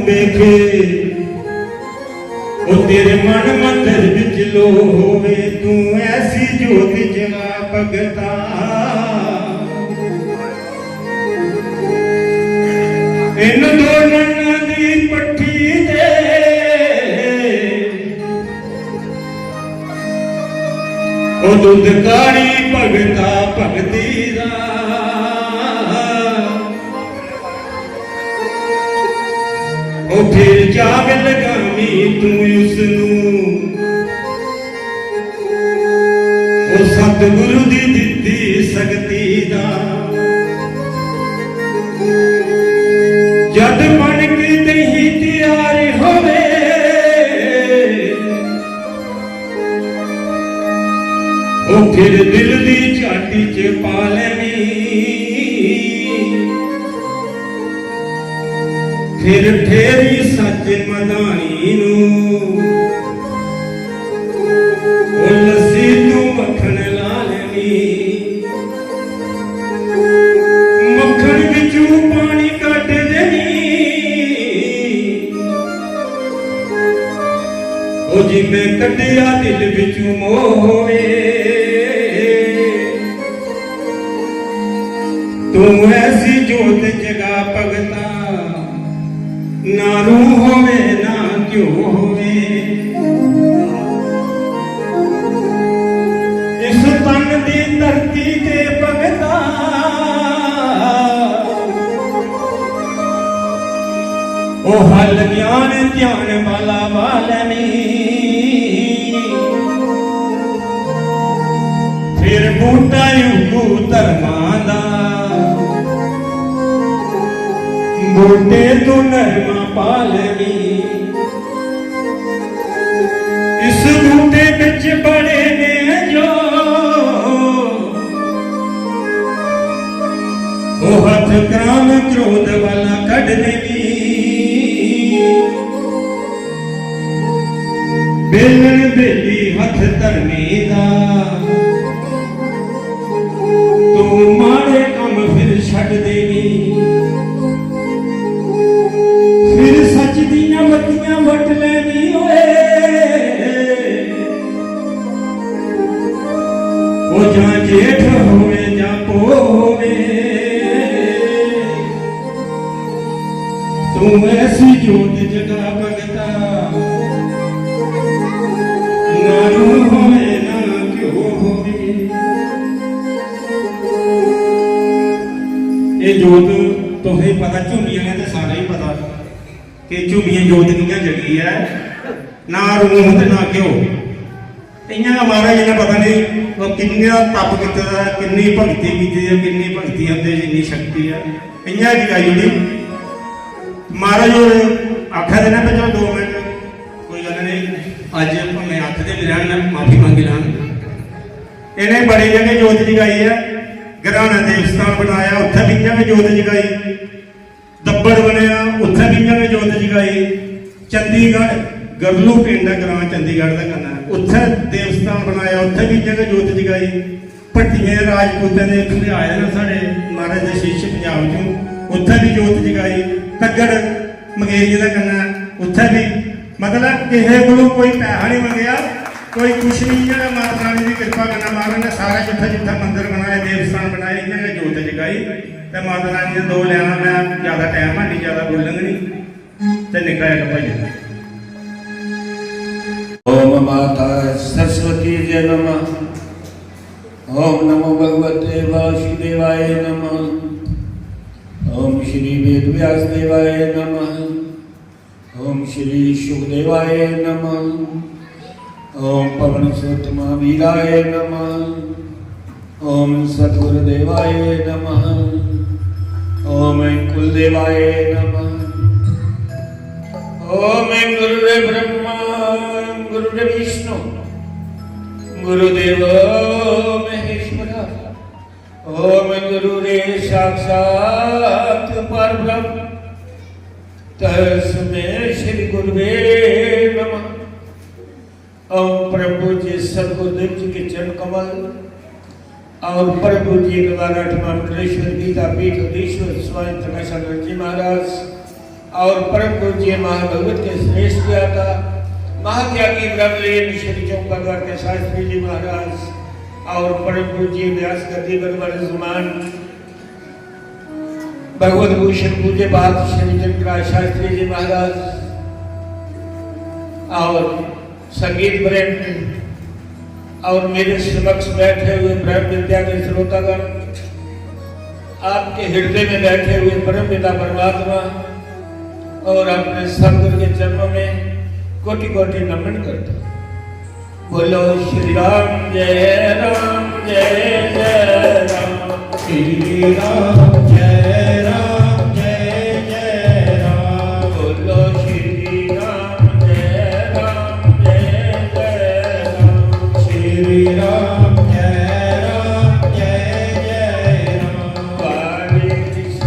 देखे ओ तेरे मन मंदिर विच लो होवे तू ऐसी जोत जगा भगता इन दो नन्ना दी पट्टी दे ओ दुध कारी भगता भगती दा ओ फिर जाग लगावी तू उसनू ओ सतगुरु दी दित्ती शक्ति दा जद मन की दही तैयार होवे ओ फिर दिल दी झाटी च पा लेवी फिर फेरी सच मदानी नू ओ लस्सी तू मक्खन ला लेवी मक्खन विचू पानी कट देवी ओ जिमें कटिया दिल विचू मोहे तू ऐसी जोत जगा भगता ना रूह होवे ना क्यों होवे इस तन दी धरती ते भगता ओ हल ज्ञान ध्यान वाला वालनी फिर बूटा युगू धर्मां दा बूटे तू नरमा पालनी इस बूटे बिच बड़े ने जो ओ हथ काम क्रोध वाला कढ़ने भी बेलन बेली हथ धरने दा तू माड़े काम फिर छड़ देवी फिर सच दियां बत्तियां वट लेनी होए ओ जां जेठ होवे जां पो होवे तू ऐसी जोत जगा भगता ना रूह होवे ना क्यों होवे ये जोत तुहें पता झूमियां ने तो सारा ही पता कि झूमियां जोत कियां जगी है ना रूह ते ना क्यों इयां महाराज जी ने पता नहीं वो किन्ना तप किया किन्नी भगती की किन्नी भगती अंदर जिन्नी शक्ति है इयां जगाई ओड़ी महाराज आखा देना पे चलो 2 मिनट कोई गल नहीं अज भावें आखते भी रहन माफी मंगी लैन इन्हें बड़ी जगह जोत जगाई है घराना देव स्थान बनाया उत्थे भी इयां जोत जगाई दब्बड़ बनया उत्थे भी इयां जोत जगाई चंडीगढ़ गरलू पिंड है ग्रां चंडीगढ़ का करना उत्थे देव स्थान बनाया उत्थे भी इयां जोत जगाई भट्टियां राजपूतां दे इत्थे आए ना साढ़े महाराज दे शिष्य पंजाब चों उत्थे भी जोत जगाई तगड़ मंगेरी का करना उत्थे भी मतलब किसी को कोई पैसा नहीं मंगया कोई कुछ नहीं है माता रानी की कृपा करना महाराज ने सारा जिथे जिथे मंदिर बनाए देवस्थान बनाए इन्हें जोत जगाई तो माता रानी ने 2 लिया मैं ज्यादा टाइम है नहीं ज्यादा बोलेंगे नहीं तो निकला एक भाई ओम माता सरस्वती जय नमः ओम नमो भगवते वासुदेवाय नमः ओम श्री वेद व्यास देवाय नमः ओम श्री शुकदेवाय नमः ओम पवन सुत महावीराय नमः ओम सद्गुरुदेवाय नमः ओम कुलदेवाय नमः ओम गुरुदेव ब्रह्मा गुरुदेव विष्णु गुरुदेव महेश्वर ओम गुरुरे साक्षात परब्रह्म तस्मै श्री गुरुवे नमः। ओम प्रभु जी सद्गुरुदेव जी के चरण कमल और प्रभु जी के द्वारा गीता पीठ अधीश्वर स्वामी प्रकाशानंद जी महाराज और परम पूज्य महाभगवत के श्रेष्ठ ज्ञाता महात्यागी ब्रह्मलीन श्री चौपदवार के शास्त्री जी महाराज और परम पूज्य व्यास गद्दी बरबर जुमान भगवत भूषण पूज्य बात श्री चंद्रा शास्त्री जी महाराज और संगीत वरेण्य और मेरे समक्ष बैठे हुए ब्रह्म विद्या के श्रोतागण, आपके हृदय में बैठे हुए परम पिता परमात्मा और अपने सतगुरु के चरणों में कोटि कोटि नमन करता हूं। बोलो श्री राम जय राम जय जय राम, श्री राम जय राम जय जय राम, बोलो श्री राम जय राम जय जय राम, श्री राम जय राम जय जय राम। वाणी कृष्ण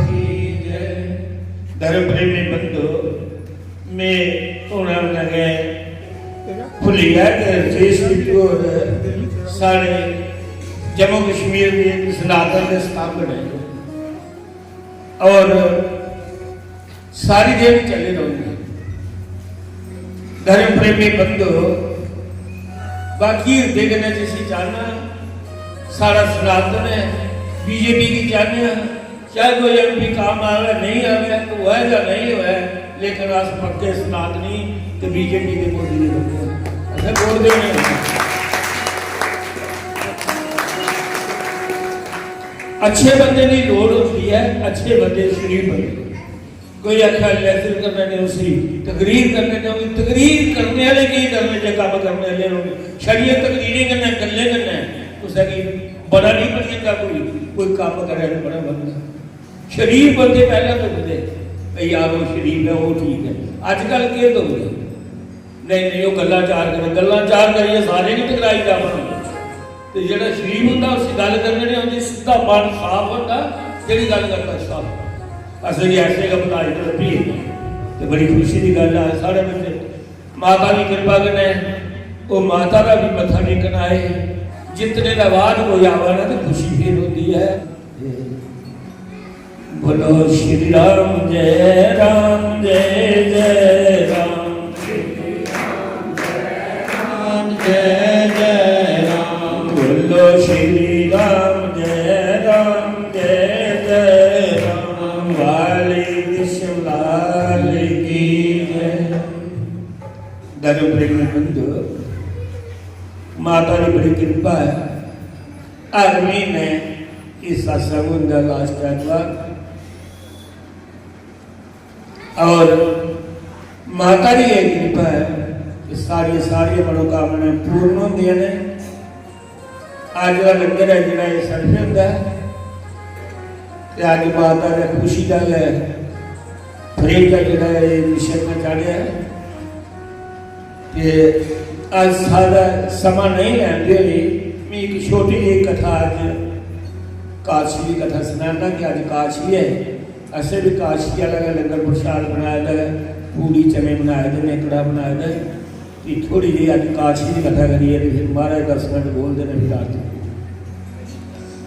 की जय। धर्म प्रेमी बंधु, मैं होना लगे भुलिया के देश और सारे जम्मू कश्मीर के सनातन के स्थापन है और सारी देव चले रहेंगे। धर्म प्रेमी बंधु, बाकी देखने जैसी जानना सारा सनातन है, बीजेपी की जानना चाहे कोई एमपी काम आवे नहीं आवे तो वह या नहीं हुआ, लेकिन आज पक्के सनातनी तो बीजेपी के मोदी ने बनते हैं, वोट देने। अच्छे बंदे की लोड़ होती है, अच्छे बंदे शरीफ बंदे। कोई आख्या लेक्चर करने ने उसी तकरीर करने ने उसी तकरीर करने वाले की करने जो काम करने वाले होंगे शरीय तकरीरें करना गल्ले करना उसका की बड़ा नहीं बन जाता, कोई काम करे तो बड़ा बनता। शरीफ बंदे पहले तो बंदे यार वो शरीफ है वो ठीक है। अजकल के तो नहीं वो गल्ला चार करिए सारे नहीं टकराई जा तो ਜਿਹੜਾ ਸ਼ਰੀਫ ਹੁੰਦਾ ਉਸ ਗੱਲ ਕਰਨੇ ਨਹੀਂ ਆਉਂਦੀ, ਸਿੱਧਾ ਮਨ ਸਾਫ ਹੁੰਦਾ, ਜਿਹੜੀ ਗੱਲ ਕਰਦਾ ਸਾਫ। ਅਸੀਂ ਐਸੇ का बताई तो भी तो बड़ी खुशी की गल है। सारे बच्चे माता की कृपा कने वो माता का भी मथा टेकन आए, जितने का बाद कोई आवा ना तो खुशी फिर होती है। बोलो श्री राम जय राम जय जय राम, जय जय राम, बोलो श्री राम जय राम जय जय राम, वाले विश्वलाल की जय। धर्म प्रेमी बंधु, माता की बड़ी कृपा है। हर महीने इस सत्संग होता लास्ट एतवार और माता की यह कृपा है कि सारी मनोकामना पूर्ण होंगे ने। अज का लंगर है जोड़ा ये सर्वे होंगे अज माता का खुशी का है फ्रेम का जोड़ा ये मिशन में चाढ़िया कि अज सारा समा नहीं लैंदे हुए मैं एक छोटी जी कथा अज काशी की कथा सुनाना कि अज काशी है। असें भी काशी अलग लंगर प्रसाद बनाया है, पूड़ी चने बनाए थे, कड़ा बनाया है। कि थोड़ी जी अज काशी की कथा करिए फिर महाराज 10 मिनट बोल देने फिर रात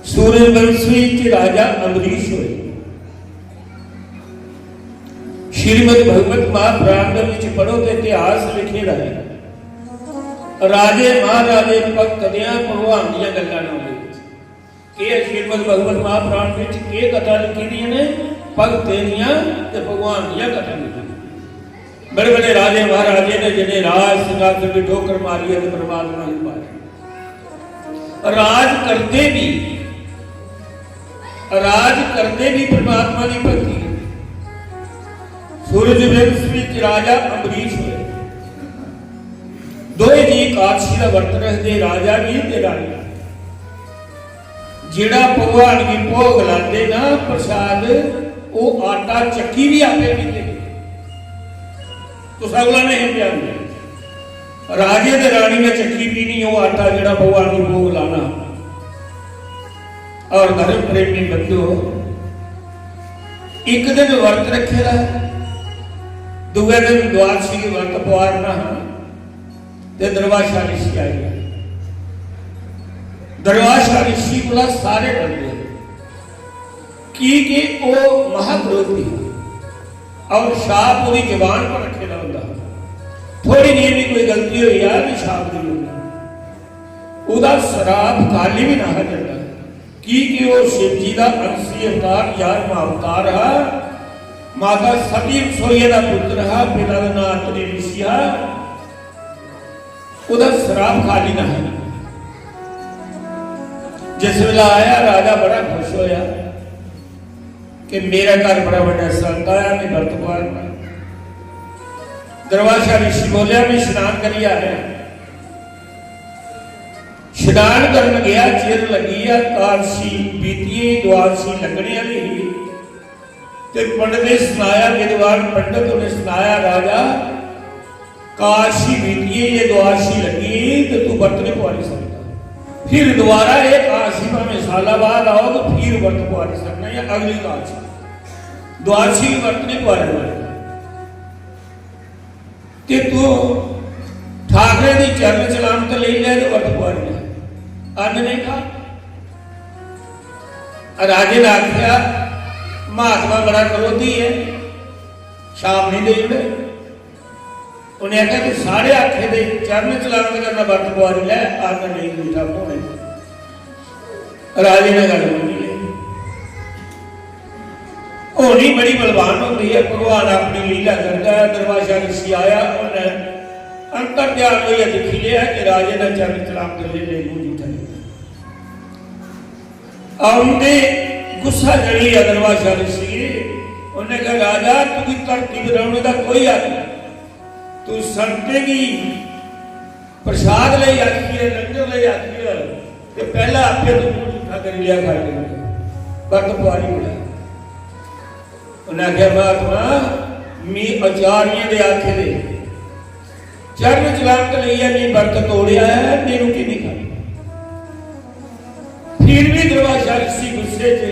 सूर्यवंशी राजा अमरीश हुए। श्रीमद भगवत महापुराण में पढ़ो तो इतिहास लिखे रहे राजे महाराजे पग कदियां भगवान दियां गल्लां ना होवे। श्रीमद भगवत महापुराण में के कथा लिखी दी ने भगते दियां ते भगवान दियां कथा लिखी। बड़े बड़े राजे महाराजे ने जिन्हें राज सिंहासन की ठोकर मारी है तो परमात्मा ही पाए। राज करते भी परमात्मा की भक्ति। सूरजवंश राजा अमरीश हुए, दोए जी काशी का वर्त रखते, राजा भी ते रानी। जेड़ा भगवान की भोग लाते ना प्रसाद वो आटा चक्की भी आपे पीते तो सगला नहीं पिया। राजे ते रानी ने चक्की पीनी वो आटा जेड़ा भगवान की भोग लाना। और धर्म प्रेमी बंधु, एक दिन वर्त रखेगा, दूसरे दिन द्वादशी की वर्त पवारना ते दरवाशा ऋषि आई। दरवाशा ऋषि को सारे डरते कि वो महाक्रोधी और छाप पूरी जबान पर रखे ना होता, थोड़ी जी भी कोई गलती हुई यार भी छाप नहीं होती, उदा शराब खाली भी ना जाता कि वो शिव जी का अंशी अवतार यार अवतार है, माता सती रसोईया का पुत्र है, पिता का नाम अतरी ऋषि है, उदा शराब खाली ना है। जिस वेला आया राजा बड़ा खुश होया कि मेरा घर बड़ा बड़ा संत आया, मैं वर्तमान दरवाजा ऋषि बोलिया मैं स्नान करी आया, स्नान करन गया, चिर लगी है, काशी बीती द्वादशी लगने वाली ही, ते पंडित ने सुनाया, विद्वान पंडित ने सुनाया राजा काशी बीती ये द्वादशी लगी तो तू व्रत नहीं पवा सकता, फिर दोबारा एक काशी में साला बाद आओ तो फिर व्रत पवा सकना, या अगली काशी द्वादशी व्रत नहीं पवा कि तू ठाकरे की चरण चलान तो ले लिया तो व्रत पवा अन्न नहीं खा। राजे ने आख्या महात्मा बड़ा क्रोधी है, शाम नहीं दे जुड़े, उन्हें आख्या तू सारे आखे दे चरण चलान करना व्रत पवा लै, अन्न नहीं मीठा पौने। राजे ने गल बोली होनी बड़ी बलवान होती है, भगवान अपनी लीला करता है। दरवाजा ऋषि आया, उन्हें अंतर ध्यान हुई दिखी लिया कि राजे ने चरण चलाम कर ले आउंदे गुस्सा जड़ी है दरवाजा ऋषि, उन्हें कहा राजा तू धरती पर रहने का कोई हक नहीं, तू संतेगी प्रसाद ले आखी है, लंगर ले आखी है, तो पहला आपके तू झूठा कर लिया खा के व्रत पवारी मिला। उन्हें आख्या महात्मा मी आचार्य दे आखे दे चरण चलान कर लिया, मैं व्रत तोड़िया है, मैं रोटी नहीं खाई। फिर भी दरवाजा ऋषि गुस्से च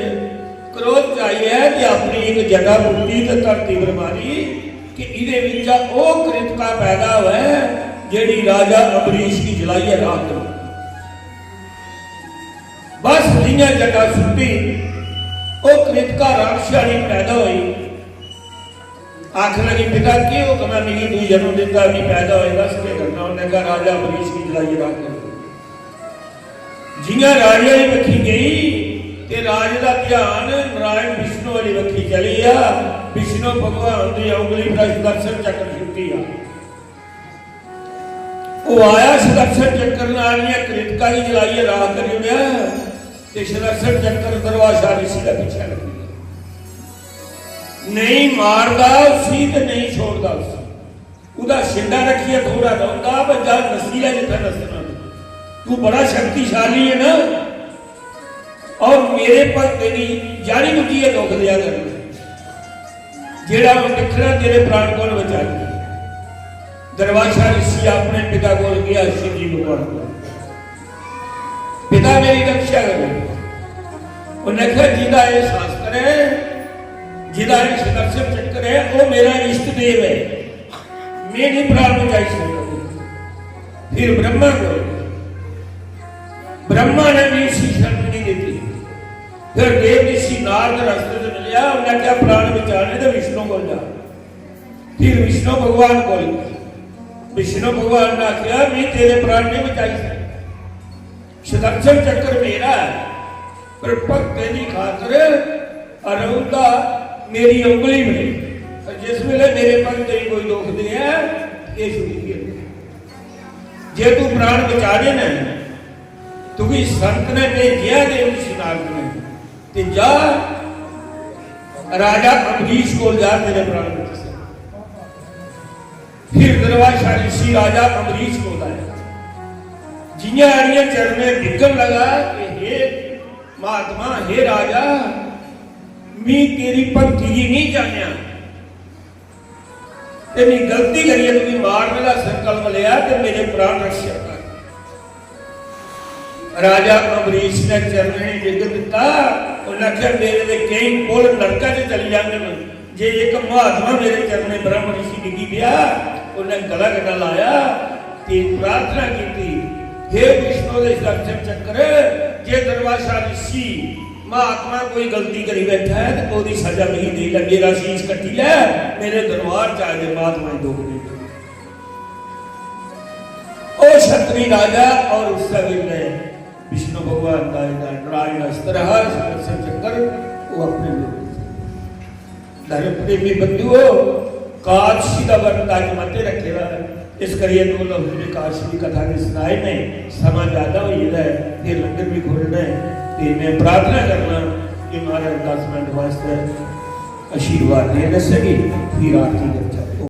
क्रोध चाहिए है कि अपनी एक जगह बुद्धि तो धरती पर मारी कि इहदे विच ओ कृतिका पैदा हुआ है जेड़ी राजा अमरीश की जलाई है रात को, बस जिया जगह सुटी ओ कृतिका राक्षसानी पैदा हुई। आख लगी पिता की हुक्म है मेरी तू जन्म दिता नहीं पैदा होए, दस के करना। उन्हें कहा राजा अमरीश की जलाई रात को, जिया राजा ने वखी गई ते राज का ध्यान नारायण विष्णु वाली वखी चली आ, विष्णु भगवान की उंगली पर सुदर्शन चक्र छुट्टी आ, वो आया सुदर्शन चक्र नालियां कृतिका की जलाई रात कर उड़िया ते सुदर्शन चक्र दरवाजा ऋषि का पीछे लग गया, नहीं मारदा उसी ते नहीं छोड़दा उसी, उदा शिंडा रखिया थोड़ा रोंदा बजा नसीला जिथा नसना, तू बड़ा शक्तिशाली है ना, और मेरे पर तेरी जानी बुझी है दुख दिया कर, जेड़ा दिखना तेरे प्राण को बचा लिया। दरवाजा ऋषि अपने पिता को गया, शिव जी भगवान को, पिता मेरी रक्षा करे। उन्हें कहा जिदा ये शास्त्र है, जिदा ये सुदर्शन चक्र है, वो मेरा इष्ट देव है, मैं नहीं प्राण बचाई सकता। फिर ब्रह्मा को, ब्रह्मा ने भी इसी शर्त नहीं देती, फिर देव ऋषि नारद रास्ते से मिलिया, उन्हें क्या प्राण बचाने तो विष्णु को जा, फिर विष्णु भगवान को, विष्णु भगवान ने आख्या मैं तेरे प्राण नहीं बचाई सकता, सुदर्शन चक्र मेरा है, पर भक्त की खातर अरुंदा मेरी उंगली में, जिस वेले मेरे भक्त तेरी कोई दुख दे ये छुट्टी जे तू प्राण बचा देना तू भी संत ने भेजिया देव ऋषि नारद ने ते जा राजा अमरीश को जा तेरे प्राण बचा। फिर दरवाजा ऋषि राजा अमरीश को लाया, जिया आड़िया चरण डिगन लगा कि हे महात्मा, हे राजा, मैं तेरी भक्ति की नहीं जानिया, तेरी गलती करिए, तुम्हें मारने का संकल्प लिया तो मेरे प्राण रक्षा कर। राजा अमरीश ने चरण डिग दिता, उन्हें आख्या मेरे लिए कई पुल नरका च चली जाते हैं, जे एक महात्मा मेरे चरण ब्रह्म ऋषि डिगी गया, उन्हें गला गला लाया ते प्रार्थना की, हे विष्णु के दर्शन चक्र, जे दरवाजा ऋषि महात्मा कोई गलती करी बैठा है तो कोई सजा नहीं दी लगे शीश कटी ले मेरे दरबार च आए महात्मा दो ओ क्षत्रिय राजा और उसका विनय विष्णु भगवान का नारायण अस्त्र हर से चक्कर वो अपने धर्म प्रेमी बंधुओं काशी का बंदा मते रखेगा इस करिए तो लफ्ज काशी की कथा की सुनाई नहीं समा ज्यादा हो है फिर लंगर भी खोलना है तो मैं प्रार्थना करना कि महाराज 10 मिनट वास्ते आशीर्वाद दे सके फिर आरती